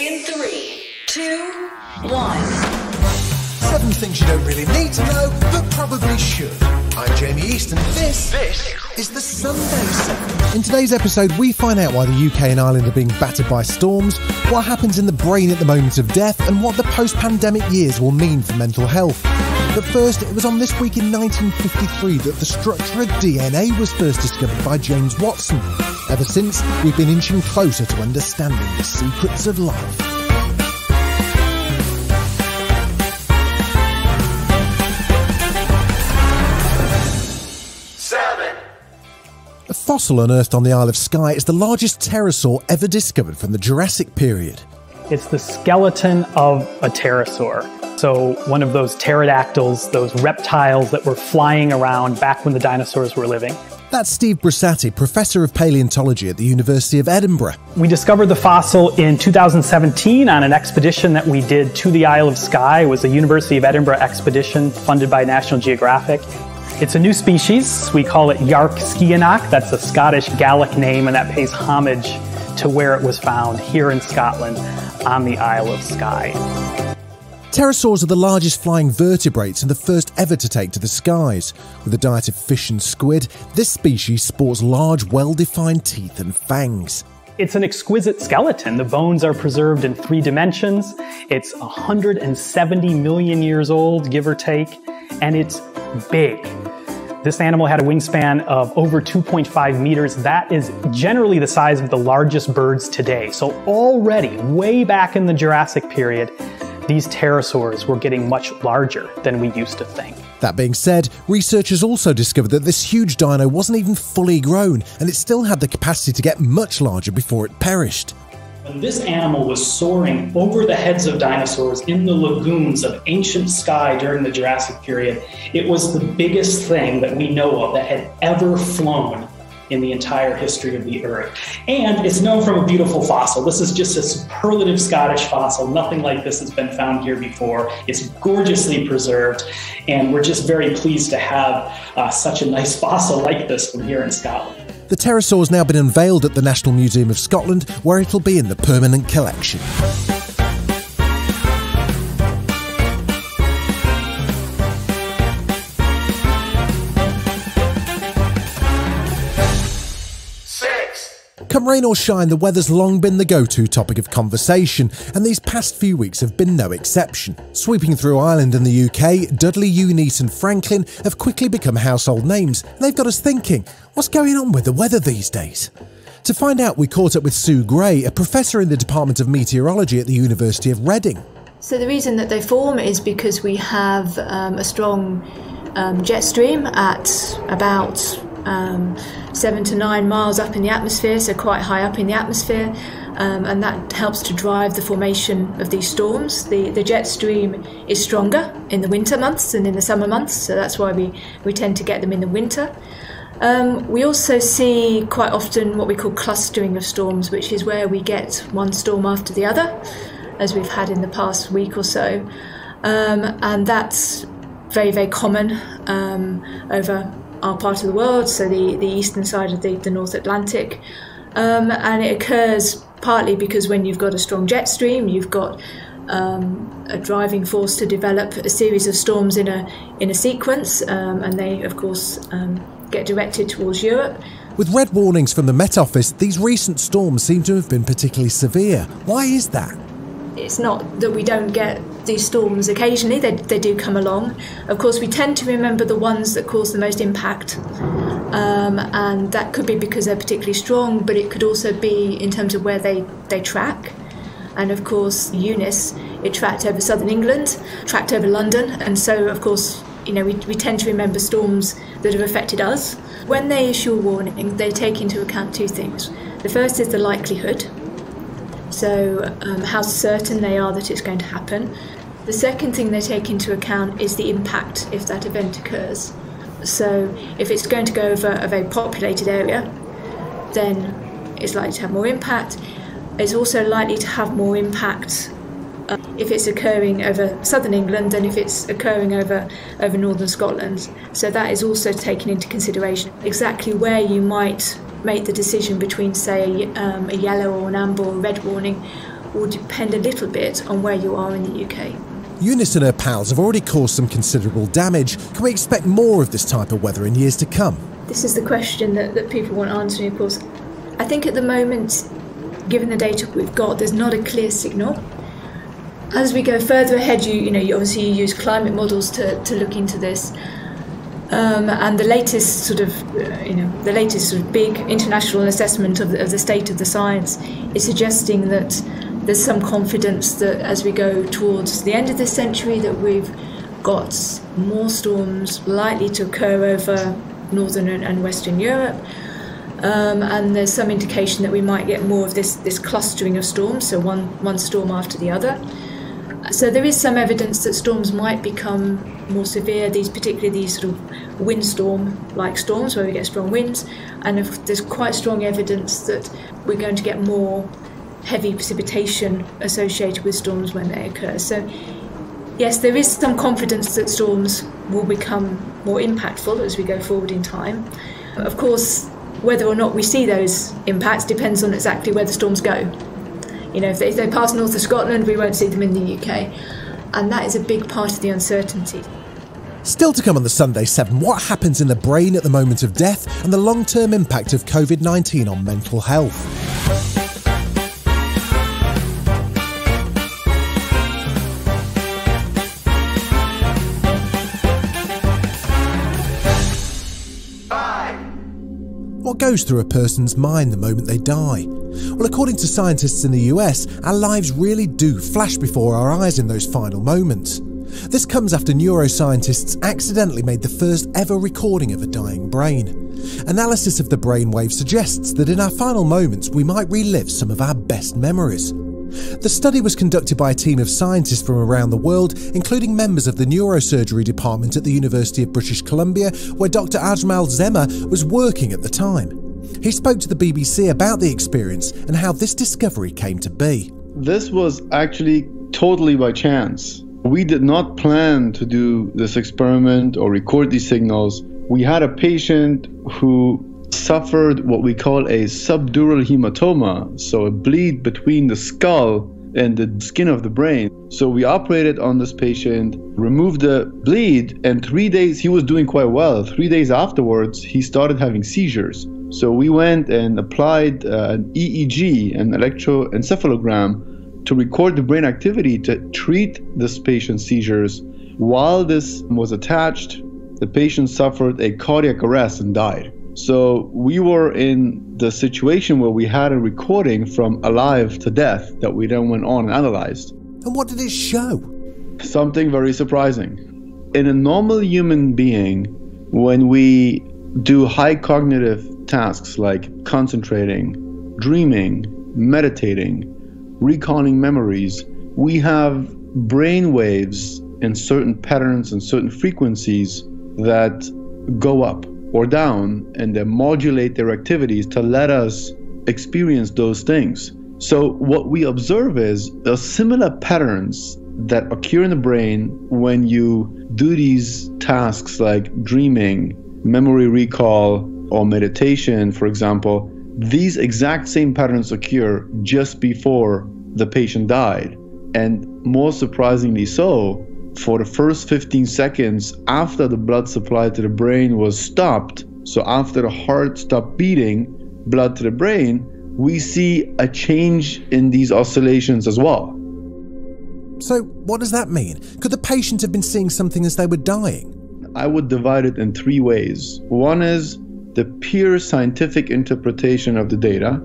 In 3, 2, 1. 7 things you don't really need to know, but probably should. I'm Jamie East, and this is the Sunday 7. In today's episode, we find out why the UK and Ireland are being battered by storms, what happens in the brain at the moment of death, and what the post-pandemic years will mean for mental health. But first, it was on this week in 1953 that the structure of DNA was first discovered by James Watson. Ever since, we've been inching closer to understanding the secrets of life. A fossil unearthed on the Isle of Skye is the largest pterosaur ever discovered from the Jurassic period. It's the skeleton of a pterosaur. So one of those pterodactyls, those reptiles that were flying around back when the dinosaurs were living. That's Steve Brusatte, Professor of Paleontology at the University of Edinburgh. We discovered the fossil in 2017 on an expedition that we did to the Isle of Skye. It was a University of Edinburgh expedition funded by National Geographic. It's a new species. We call it Yark-Skianach. That's a Scottish Gaelic name, and that pays homage to where it was found here in Scotland on the Isle of Skye. Pterosaurs are the largest flying vertebrates and the first ever to take to the skies. With a diet of fish and squid, this species sports large, well-defined teeth and fangs. It's an exquisite skeleton. The bones are preserved in 3 dimensions. It's 170 million years old, give or take, and it's big. This animal had a wingspan of over 2.5 meters. That is generally the size of the largest birds today. So already, way back in the Jurassic period, these pterosaurs were getting much larger than we used to think. That being said, researchers also discovered that this huge dino wasn't even fully grown, and it still had the capacity to get much larger before it perished. When this animal was soaring over the heads of dinosaurs in the lagoons of ancient Skye during the Jurassic period, it was the biggest thing that we know of that had ever flown in the entire history of the Earth. And it's known from a beautiful fossil. This is just a superlative Scottish fossil. Nothing like this has been found here before. It's gorgeously preserved, and we're just very pleased to have such a nice fossil like this from here in Scotland. The pterosaur's now been unveiled at the National Museum of Scotland, where it'll be in the permanent collection. Come rain or shine, the weather's long been the go-to topic of conversation, and these past few weeks have been no exception. Sweeping through Ireland and the UK, Dudley, Eunice and Franklin have quickly become household names, and they've got us thinking, what's going on with the weather these days? To find out, we caught up with Sue Gray, a professor in the Department of Meteorology at the University of Reading. So the reason that they form is because we have a strong jet stream at about 7 to 9 miles up in the atmosphere, so quite high up in the atmosphere, and that helps to drive the formation of these storms. The jet stream is stronger in the winter months than in the summer months, so that's why we tend to get them in the winter. We also see quite often what we call clustering of storms, which is where we get one storm after the other, as we've had in the past week or so, and that's very, very common over our part of the world, so the eastern side of the North Atlantic, and it occurs partly because when you've got a strong jet stream, you've got a driving force to develop a series of storms in a sequence, and they of course get directed towards Europe. With red warnings from the Met Office, these recent storms seem to have been particularly severe. Why is that? It's not that we don't get these storms occasionally, they do come along. Of course, we tend to remember the ones that cause the most impact, and that could be because they're particularly strong, but it could also be in terms of where they track. And of course, Eunice, it tracked over southern England, tracked over London, and so of course, you know, we tend to remember storms that have affected us. When they issue a warning, they take into account 2 things. The first is the likelihood. So how certain they are that it's going to happen. The second thing they take into account is the impact if that event occurs. So if it's going to go over a very populated area, then it's likely to have more impact. It's also likely to have more impact if it's occurring over southern England than if it's occurring over northern Scotland. So that is also taken into consideration. Exactly where you might make the decision between, say, a yellow or an amber or red warning will depend a little bit on where you are in the UK. Eunice and her pals have already caused some considerable damage. Can we expect more of this type of weather in years to come? This is the question that people want answering, of course. I think at the moment, given the data we've got, there's not a clear signal. As we go further ahead, you obviously use climate models to look into this. And the latest sort of big international assessment of the state of the science is suggesting that there's some confidence that as we go towards the end of this century, that we've got more storms likely to occur over northern and western Europe. And there's some indication that we might get more of this clustering of storms, so one storm after the other. So there is some evidence that storms might become more severe, particularly these sort of windstorm-like storms where we get strong winds, and there's quite strong evidence that we're going to get more heavy precipitation associated with storms when they occur. So yes, there is some confidence that storms will become more impactful as we go forward in time. Of course, whether or not we see those impacts depends on exactly where the storms go. If they pass north of Scotland, we won't see them in the UK. And that is a big part of the uncertainty. Still to come on the Sunday 7, what happens in the brain at the moment of death and the long-term impact of COVID-19 on mental health. What goes through a person's mind the moment they die? Well, according to scientists in the US, our lives really do flash before our eyes in those final moments. This comes after neuroscientists accidentally made the first ever recording of a dying brain. Analysis of the brainwave suggests that in our final moments we might relive some of our best memories. The study was conducted by a team of scientists from around the world, including members of the neurosurgery department at the University of British Columbia, where Dr. Ajmal Zemmar was working at the time. He spoke to the BBC about the experience and how this discovery came to be. This was actually totally by chance. We did not plan to do this experiment or record these signals. We had a patient who suffered what we call a subdural hematoma, so a bleed between the skull and the skin of the brain. So we operated on this patient, removed the bleed, and 3 days he was doing quite well. 3 days afterwards, he started having seizures. So we went and applied an EEG, an electroencephalogram, to record the brain activity to treat this patient's seizures. While this was attached, the patient suffered a cardiac arrest and died. So we were in the situation where we had a recording from alive to death that we then went on and analyzed. And what did it show? Something very surprising. In a normal human being, when we do high cognitive tasks like concentrating, dreaming, meditating, recalling memories, we have brain waves in certain patterns and certain frequencies that go up or down, and they modulate their activities to let us experience those things. So what we observe is the similar patterns that occur in the brain when you do these tasks like dreaming, memory recall, or meditation, for example. These exact same patterns occur just before the patient died. And more surprisingly so, for the first 15 seconds after the blood supply to the brain was stopped, so after the heart stopped beating, blood to the brain, we see a change in these oscillations as well. So what does that mean? Could the patient have been seeing something as they were dying? I would divide it in 3 ways. One is the pure scientific interpretation of the data,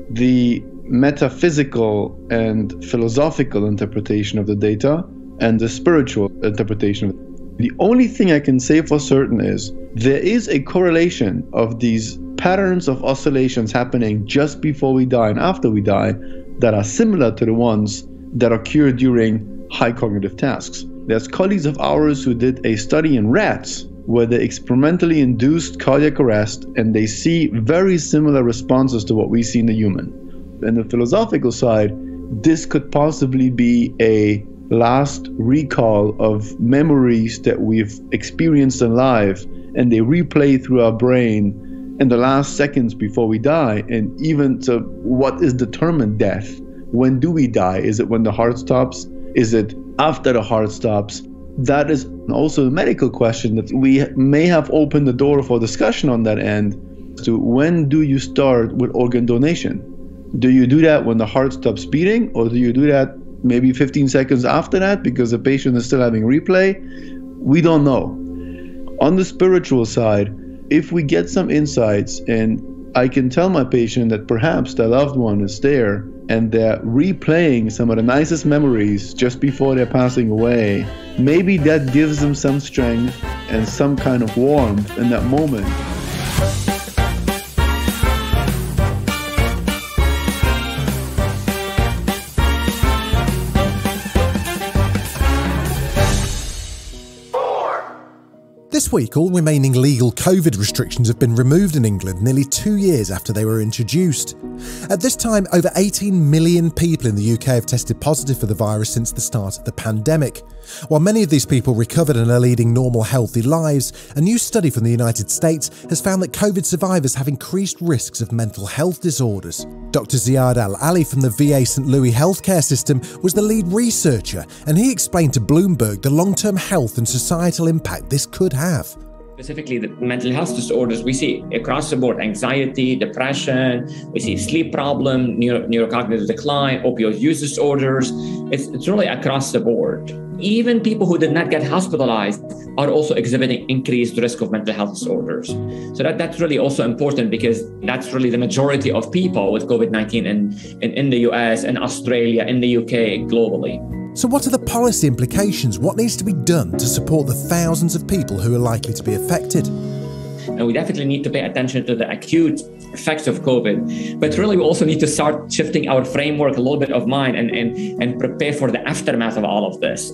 the metaphysical and philosophical interpretation of the data, and the spiritual interpretation. The only thing I can say for certain is there is a correlation of these patterns of oscillations happening just before we die and after we die that are similar to the ones that occur during high cognitive tasks. There's colleagues of ours who did a study in rats where they experimentally induced cardiac arrest, and they see very similar responses to what we see in the human. On the philosophical side, this could possibly be a last recall of memories that we've experienced in life, and they replay through our brain in the last seconds before we die, and even to what is determined death. when do we die? Is it when the heart stops? Is it after the heart stops? That is also a medical question that we may have opened the door for discussion on that end. So when do you start with organ donation? Do you do that when the heart stops beating, or do you do that maybe 15 seconds after that because the patient is still having replay? We don't know. On the spiritual side, if we get some insights and I can tell my patient that perhaps their loved one is there and they're replaying some of the nicest memories just before they're passing away, maybe that gives them some strength and some kind of warmth in that moment. This week, all remaining legal COVID restrictions have been removed in England nearly 2 years after they were introduced. At this time, over 18 million people in the UK have tested positive for the virus since the start of the pandemic. While many of these people recovered and are leading normal, healthy lives, a new study from the United States has found that COVID survivors have increased risks of mental health disorders. Dr. Ziyad Al-Aly from the VA St. Louis healthcare system was the lead researcher, and he explained to Bloomberg the long-term health and societal impact this could have. Specifically, the mental health disorders we see across the board: anxiety, depression, we see sleep problem, neurocognitive decline, opioid use disorders. It's really across the board. Even people who did not get hospitalized are also exhibiting increased risk of mental health disorders. So that's really also important, because that's really the majority of people with COVID-19 in the US, in Australia, in the UK, globally. So what are the policy implications? What needs to be done to support the thousands of people who are likely to be affected? And we definitely need to pay attention to the acute effects of COVID, but really we also need to start shifting our framework a little bit of mind and prepare for the aftermath of all of this.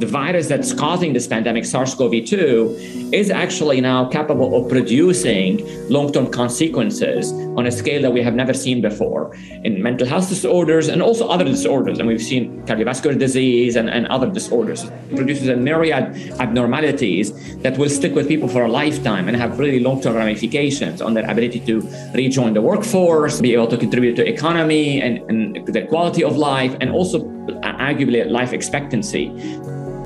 The virus that's causing this pandemic, SARS-CoV-2, is actually now capable of producing long-term consequences on a scale that we have never seen before in mental health disorders and also other disorders. And we've seen cardiovascular disease and other disorders. It produces a myriad abnormalities that will stick with people for a lifetime and have really long-term ramifications on their ability to rejoin the workforce, be able to contribute to economy and their quality of life, and also arguably life expectancy.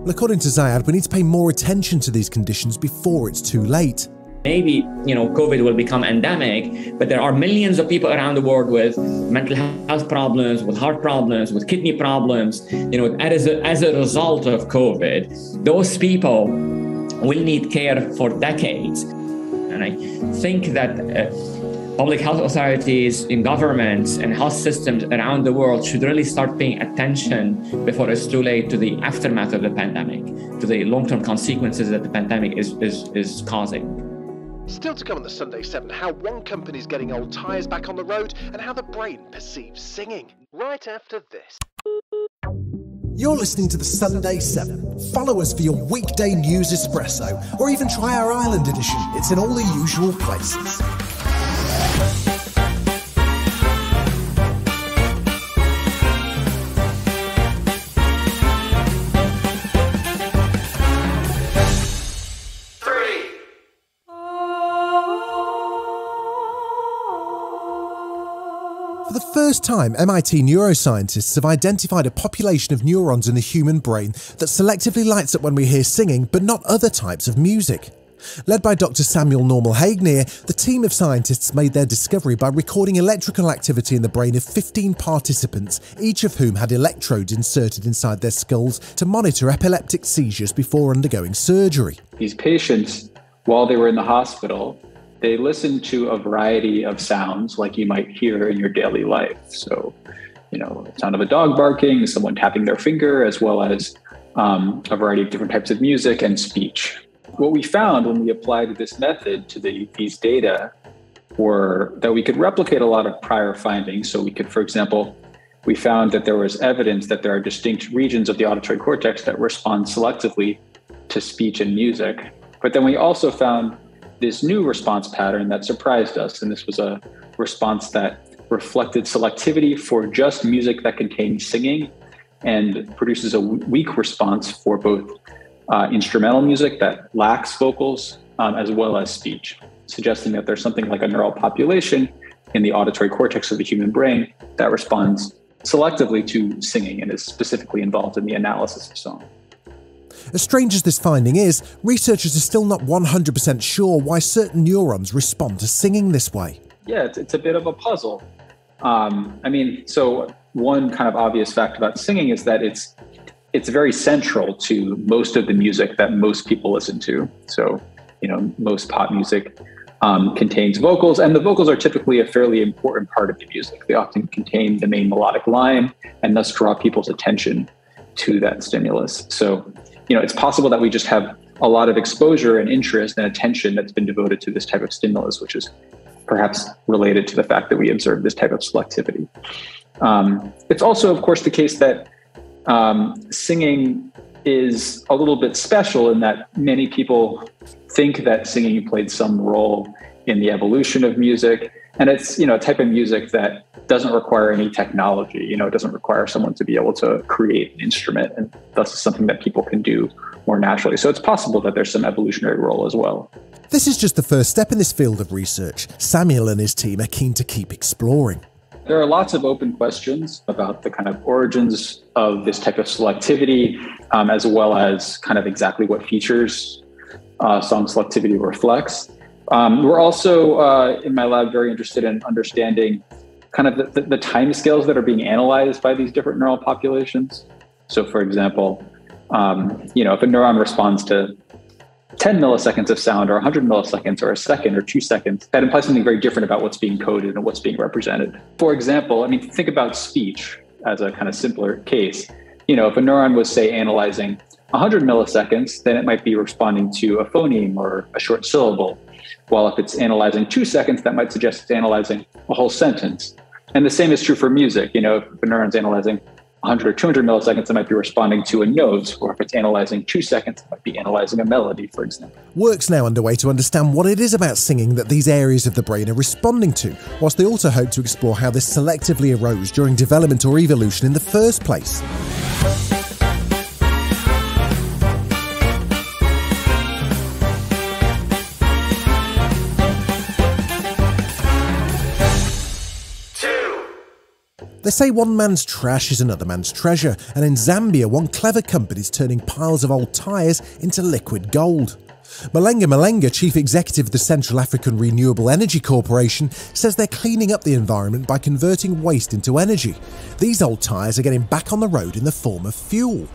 According to Ziyad, we need to pay more attention to these conditions before it's too late. Maybe, COVID will become endemic, but there are millions of people around the world with mental health problems, with heart problems, with kidney problems, as a result of COVID. Those people will need care for decades. And I think that public health authorities in governments and health systems around the world should really start paying attention before it's too late to the aftermath of the pandemic, to the long-term consequences that the pandemic is causing. Still to come on the Sunday 7, how one company's getting old tyres back on the road and how the brain perceives singing. Right after this. You're listening to the Sunday 7. Follow us for your weekday news espresso, or even try our Ireland edition. It's in all the usual places. For the first time, MIT neuroscientists have identified a population of neurons in the human brain that selectively lights up when we hear singing, but not other types of music. Led by Dr. Samuel Normal-Haignere, the team of scientists made their discovery by recording electrical activity in the brain of 15 participants, each of whom had electrodes inserted inside their skulls to monitor epileptic seizures before undergoing surgery. These patients, while they were in the hospital, they listened to a variety of sounds like you might hear in your daily life. So, the sound of a dog barking, someone tapping their finger, as well as a variety of different types of music and speech. What we found when we applied this method to these data were that we could replicate a lot of prior findings. So we could, for example, we found that there was evidence that there are distinct regions of the auditory cortex that respond selectively to speech and music. But then we also found this new response pattern that surprised us. And this was a response that reflected selectivity for just music that contains singing and produces a weak response for both instrumental music that lacks vocals, as well as speech, suggesting that there's something like a neural population in the auditory cortex of the human brain that responds selectively to singing and is specifically involved in the analysis of song. As strange as this finding is, researchers are still not 100% sure why certain neurons respond to singing this way. Yeah, it's a bit of a puzzle. So one kind of obvious fact about singing is that it's very central to most of the music that most people listen to. So, most pop music contains vocals, and the vocals are typically a fairly important part of the music. They often contain the main melodic line and thus draw people's attention to that stimulus. So, it's possible that we just have a lot of exposure and interest and attention that's been devoted to this type of stimulus, which is perhaps related to the fact that we observe this type of selectivity. It's also, of course, the case that singing is a little bit special in that many people think that singing played some role in the evolution of music. And it's, a type of music that doesn't require any technology. It doesn't require someone to be able to create an instrument, and thus is something that people can do more naturally. So it's possible that there's some evolutionary role as well. This is just the first step in this field of research. Samuel and his team are keen to keep exploring. There are lots of open questions about the kind of origins of this type of selectivity, as well as kind of exactly what features song selectivity reflects. We're also, in my lab, very interested in understanding kind of the time scales that are being analyzed by these different neural populations. So, for example, if a neuron responds to 10 milliseconds of sound or 100 milliseconds or a second or 2 seconds, that implies something very different about what's being coded and what's being represented. For example, think about speech as a kind of simpler case. If a neuron was, say, analyzing 100 milliseconds, then it might be responding to a phoneme or a short syllable. While if it's analyzing 2 seconds, that might suggest it's analyzing a whole sentence. And the same is true for music. If a neuron's analyzing 100 or 200 milliseconds, it might be responding to a note, or if it's analyzing 2 seconds, it might be analyzing a melody, for example. Work's now underway to understand what it is about singing that these areas of the brain are responding to, whilst they also hope to explore how this selectively arose during development or evolution in the first place. They say one man's trash is another man's treasure, and in Zambia, one clever company is turning piles of old tyres into liquid gold. Mulenga, chief executive of the Central African Renewable Energy Corporation, says they're cleaning up the environment by converting waste into energy. These old tyres are getting back on the road in the form of fuel.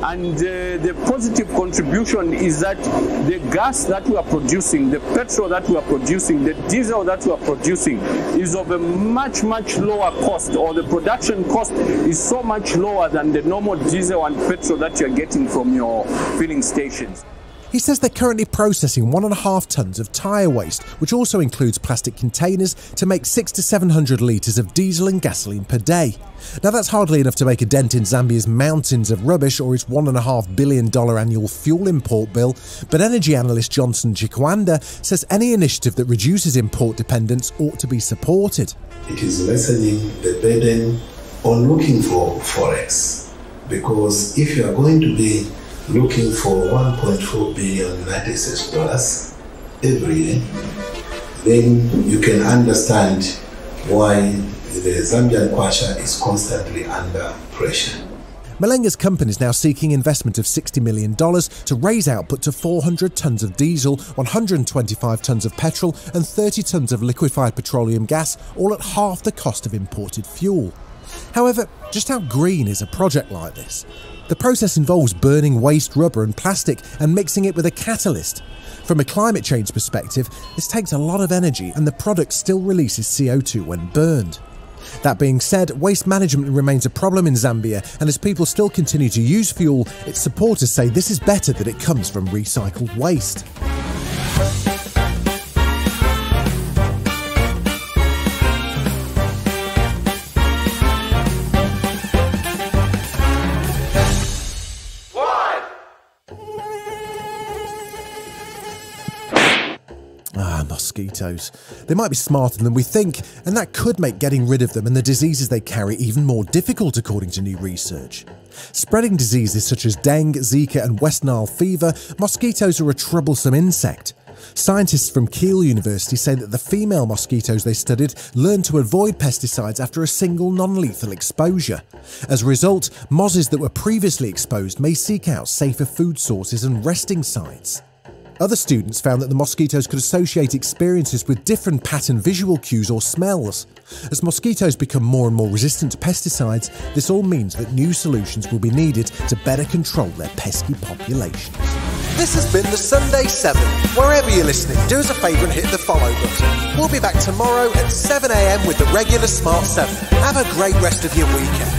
And the positive contribution is that the gas that we are producing, the petrol that we are producing, the diesel that we are producing is of a much, much lower cost, or the production cost is so much lower than the normal diesel and petrol that you're getting from your filling stations. He says they're currently processing 1.5 tonnes of tyre waste, which also includes plastic containers, to make 600 to 700 litres of diesel and gasoline per day. Now that's hardly enough to make a dent in Zambia's mountains of rubbish or its $1.5 billion annual fuel import bill, but energy analyst Johnson Chikwanda says any initiative that reduces import dependence ought to be supported. It is lessening the burden on looking for forex, because if you are going to be looking for $1.4 billion United States dollars every year, then you can understand why the Zambian kwacha is constantly under pressure. Mulenga's company is now seeking investment of $60 million to raise output to 400 tonnes of diesel, 125 tonnes of petrol and 30 tonnes of liquefied petroleum gas, all at half the cost of imported fuel. However, just how green is a project like this? The process involves burning waste rubber and plastic and mixing it with a catalyst. From a climate change perspective, this takes a lot of energy and the product still releases CO2 when burned. That being said, waste management remains a problem in Zambia, and as people still continue to use fuel, its supporters say this is better that it comes from recycled waste. Mosquitoes. They might be smarter than we think, and that could make getting rid of them and the diseases they carry even more difficult, according to new research. Spreading diseases such as dengue, Zika and West Nile fever, mosquitoes are a troublesome insect. Scientists from Keele University say that the female mosquitoes they studied learned to avoid pesticides after a single non-lethal exposure. As a result, mozzies that were previously exposed may seek out safer food sources and resting sites. Other students found that the mosquitoes could associate experiences with different pattern visual cues or smells. As mosquitoes become more and more resistant to pesticides, this all means that new solutions will be needed to better control their pesky populations. This has been the Sunday 7. Wherever you're listening, do us a favour and hit the follow button. We'll be back tomorrow at 7 a.m. with the regular Smart 7. Have a great rest of your weekend.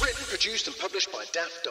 Written, produced and published by Daft.